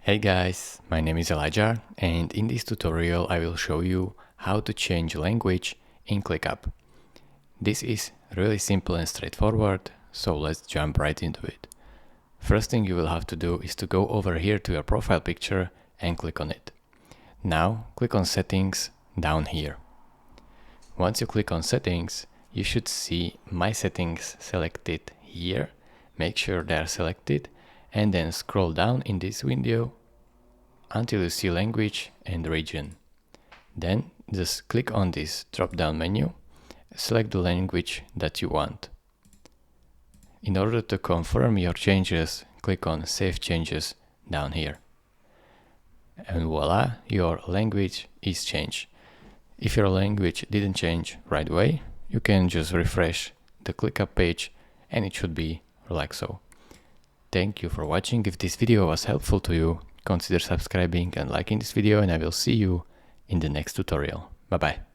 Hey guys, my name is Elijah, and in this tutorial I will show you how to change language in ClickUp. This is really simple and straightforward, so let's jump right into it. First thing you will have to do is to go over here to your profile picture and click on it. Now click on Settings down here. Once you click on Settings, you should see My Settings selected here. Make sure they are selected and then scroll down in this window until you see Language and Region. Then just click on this drop-down menu, select the language that you want. In order to confirm your changes, click on Save Changes down here. And voila, your language is changed. If your language didn't change right away, you can just refresh the ClickUp page and it should be like so. Thank you for watching. If this video was helpful to you, consider subscribing and liking this video, and I will see you in the next tutorial. Bye bye.